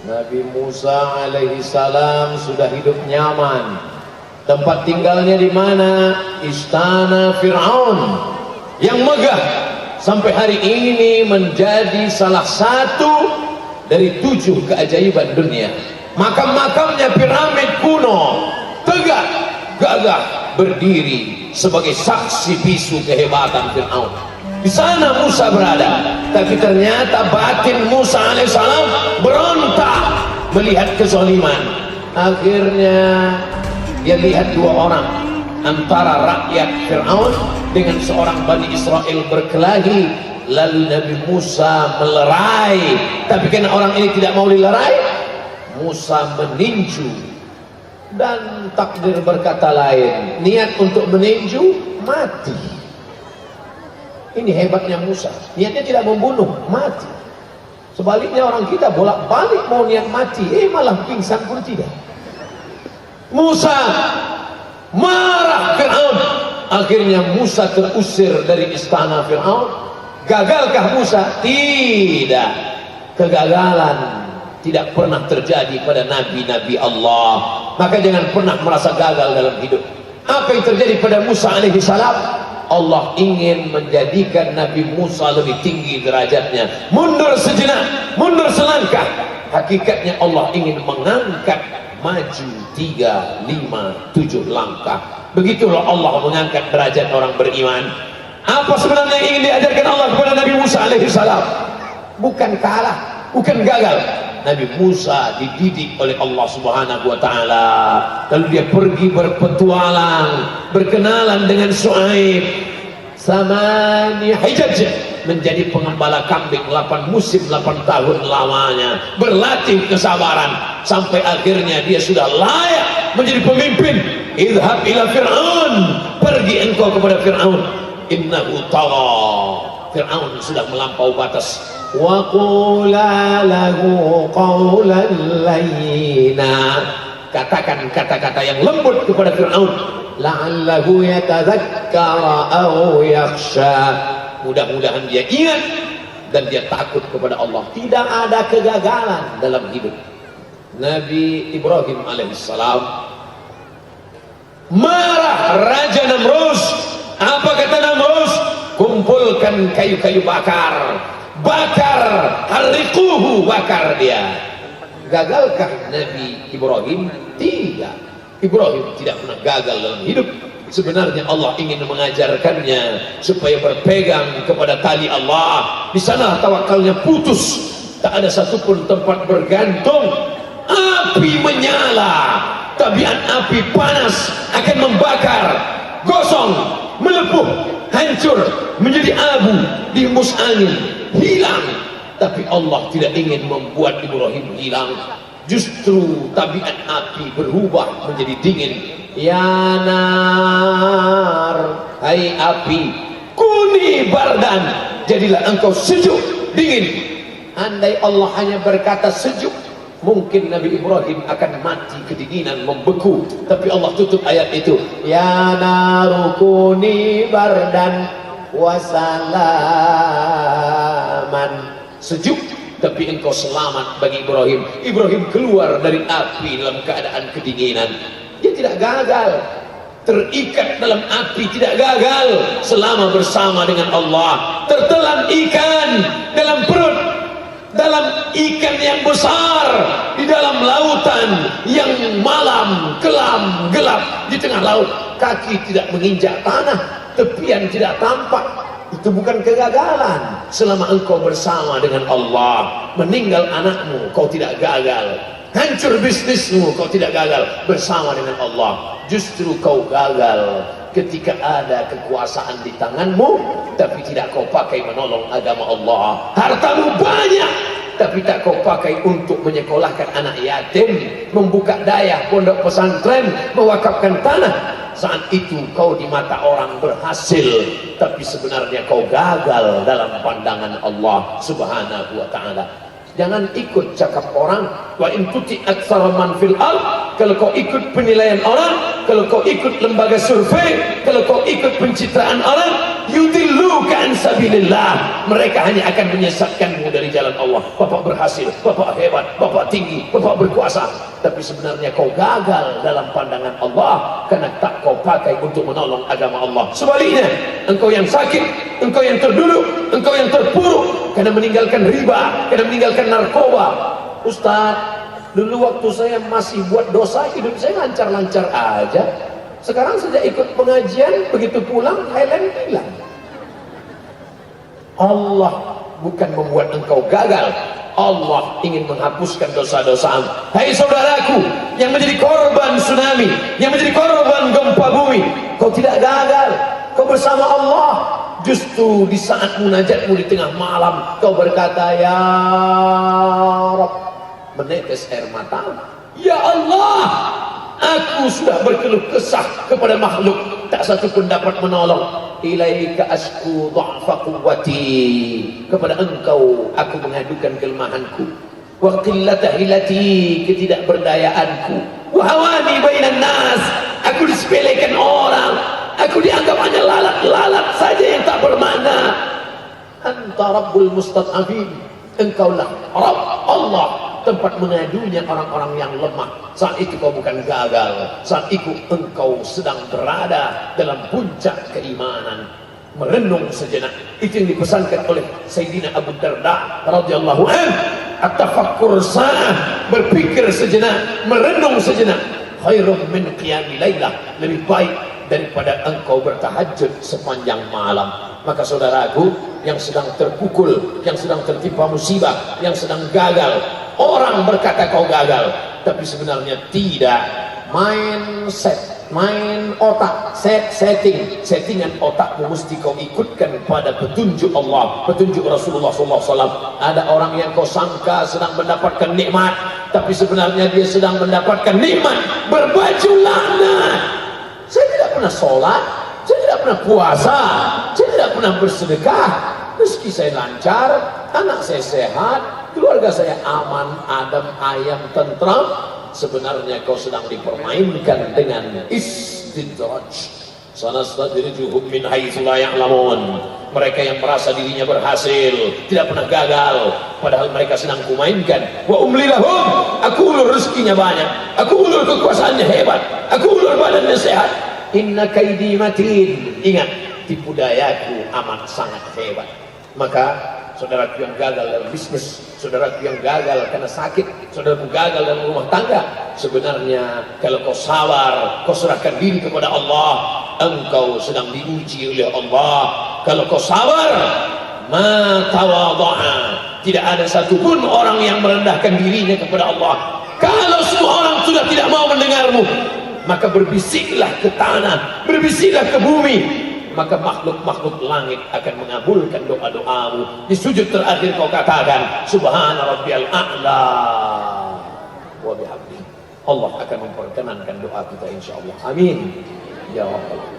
Nabi Musa alaihi salam sudah hidup nyaman. Tempat tinggalnya di mana? Istana Fir'aun yang megah, sampai hari ini menjadi salah satu dari 7 keajaiban dunia. Makam-makamnya piramid kuno, tegak, gagah, berdiri sebagai saksi bisu kehebatan Fir'aun. Di sana Musa berada, tapi ternyata batin Musa alaihissalam berontak melihat kezaliman. Akhirnya dia lihat 2 orang antara rakyat Fir'aun dengan seorang Bani Israel berkelahi. Lalu Nabi Musa melerai, tapi karena orang ini tidak mau dilerai, Musa meninju. Dan takdir berkata lain, niat untuk meninju, mati. Ini hebatnya Musa, niatnya tidak membunuh, mati. Sebaliknya orang kita bolak-balik mau niat mati, malah pingsan pun tidak. Musa marah Fir'aun. Akhirnya Musa terusir dari istana Fir'aun. Gagalkah Musa? Tidak. Kegagalan tidak pernah terjadi pada nabi-nabi Allah. Maka jangan pernah merasa gagal dalam hidup. Apa yang terjadi pada Musa alaihi salam? Allah ingin menjadikan Nabi Musa lebih tinggi derajatnya. Mundur sejenak, mundur selangkah. Hakikatnya Allah ingin mengangkat maju 3, 5, 7 langkah. Begitulah Allah mengangkat derajat orang beriman. Apa sebenarnya yang ingin diajarkan Allah kepada Nabi Musa alaihi salam? Bukan kalah, bukan gagal. Nabi Musa dididik oleh Allah Subhanahu wa taala. Lalu dia pergi berpetualang, berkenalan dengan Syuaib. Samani hijaj, menjadi pengembala kambing 8 musim 8 tahun lamanya, berlatih kesabaran sampai akhirnya dia sudah layak menjadi pemimpin. Idhab ila Fir'aun, pergi engkau kepada Fir'aun, innahu tagha. Fir'aun sudah melampau batas. Wa qula lahu qawlan layyina, katakan kata-kata yang lembut kepada Fir'aun. La'allahu yatadzakkara aw yakhsha, mudah-mudahan dia ingat dan dia takut kepada Allah. Tidak ada kegagalan dalam hidup. Nabi Ibrahim alaihissalam marah Raja Namrus. Apa kata Namrus? Kumpulkan kayu-kayu bakar, bakar, harriquhu, bakar dia. Gagalkah Nabi Ibrahim? Tidak. Ibrahim tidak pernah gagal dalam hidup. Sebenarnya Allah ingin mengajarkannya supaya berpegang kepada tali Allah. Di sana tawakalnya putus, tak ada satupun tempat bergantung. Api menyala, tabiat api panas akan membakar, gosong, melepuh, hancur, menjadi abu, dihembus angin, hilang. Tapi Allah tidak ingin membuat Ibrahim hilang. Justru tabiat api berubah menjadi dingin. Ya nar, hai api, kuni bardan, jadilah engkau sejuk, dingin. Andai Allah hanya berkata sejuk, mungkin Nabi Ibrahim akan mati kedinginan, membeku. Tapi Allah tutup ayat itu. Ya naru kuni bardan wasalaman, sejuk tapi engkau selamat bagi Ibrahim. Ibrahim keluar dari api dalam keadaan kedinginan. Dia tidak gagal, terikat dalam api, tidak gagal selama bersama dengan Allah. Tertelan ikan dalam perut, dalam ikan yang besar, di dalam lautan yang malam, kelam, gelap, di tengah laut. Kaki tidak menginjak tanah, tepian tidak tampak. Itu bukan kegagalan. Selama engkau bersama dengan Allah. Meninggal anakmu, kau tidak gagal. Hancur bisnismu, kau tidak gagal bersama dengan Allah. Justru kau gagal ketika ada kekuasaan di tanganmu, tapi tidak kau pakai menolong agama Allah. Hartamu banyak, tapi tak kau pakai untuk menyekolahkan anak yatim, membuka daya pondok pesantren, mewakafkan tanah. Saat itu kau di mata orang berhasil, tapi sebenarnya kau gagal dalam pandangan Allah Subhanahu wa ta'ala. Jangan ikut cakap orang. Wa in tuti aktsara man fil ard, kalau kau ikut penilaian orang, kalau kau ikut lembaga survei, kalau kau ikut pencitraan orang, yudilluka an sabilillah, mereka hanya akan menyesatkanmu dari jalan Allah. Bapak berhasil, bapak hebat, bapak tinggi, bapak berkuasa, tapi sebenarnya kau gagal dalam pandangan Allah karena tak kau pakai untuk menolong agama Allah. Sebaliknya, engkau yang sakit, engkau yang terduduk, engkau yang terpuruk karena meninggalkan riba, karena meninggalkan narkoba. Ustaz, dulu waktu saya masih buat dosa, hidup saya lancar-lancar aja. Sekarang sejak ikut pengajian, begitu pulang, Thailand hilang. Allah bukan membuat engkau gagal, Allah ingin menghapuskan dosa-dosamu. Hai saudaraku yang menjadi korban tsunami, yang menjadi korban gempa bumi, kau tidak gagal, kau bersama Allah. Justru di saat munajatmu di tengah malam, kau berkata, ya Rabb, menetes air mata, ya Allah, aku sudah berkeluh kesah kepada makhluk, tak satu pun dapat menolong. Ilaika asku dha'fa quwwati, kepada engkau aku mengadukan kelemahanku, wa qillata hilati, ketidakberdayaanku, wa hawani bainan nas, aku disepelekan orang, aku dianggap hanya lalat-lalat saja yang tak bermakna. Anta rabbul mustad'afin, engkaulah Rabb Allah, tempat mengadunya orang-orang yang lemah. Saat itu kau bukan gagal, saat itu engkau sedang berada dalam puncak keimanan. Merenung sejenak, itu yang dipesankan oleh Sayyidina Abu Darda radhiyallahu anhu. At-tafakkur sa'ah, berpikir sejenak, merenung sejenak, khairun min qiyamil lailah, lebih baik daripada engkau bertahajud sepanjang malam. Maka saudaraku yang sedang terpukul, yang sedang tertimpa musibah, yang sedang gagal, orang berkata kau gagal, tapi sebenarnya tidak. Main otak, settingan otakmu mesti kau ikutkan pada petunjuk Allah, petunjuk Rasulullah SAW. Ada orang yang kau sangka sedang mendapatkan nikmat, tapi sebenarnya dia sedang mendapatkan nikmat berbaju laknat. Saya tidak pernah sholat, saya tidak pernah puasa, saya tidak pernah bersedekah, rezeki saya lancar, anak saya sehat, keluarga saya aman, adem, ayam, tentram. Sebenarnya kau sedang dipermainkan dengan istidraj. Sanastadrijuhum min haitsu la ya'lamun. Mereka yang merasa dirinya berhasil, tidak pernah gagal, padahal mereka sedang kumainkan. Wa umli lahum, aku ulur rezekinya banyak, aku ulur kekuasaannya hebat, aku ulur badannya sehat. Inna kaidi matin. Ingat, tipu dayaku amat sangat hebat. Maka saudaraku yang gagal dalam bisnis, saudaraku yang gagal karena sakit, saudaraku gagal dalam rumah tangga, sebenarnya kalau kau sabar, kau serahkan diri kepada Allah, engkau sedang diuji oleh Allah. Kalau kau sabar, ma tawadha'a, tidak ada satupun orang yang merendahkan dirinya kepada Allah. Kalau semua orang sudah tidak mau mendengarmu, maka berbisiklah ke tanah, berbisiklah ke bumi, maka makhluk-makhluk langit akan mengabulkan doa-doamu. Di sujud terakhir kau katakan subhana rabbiyal a'la wa bihamdihi. Allah akan memperkenankan doa kita insyaallah. Amin ya rabbal alamin.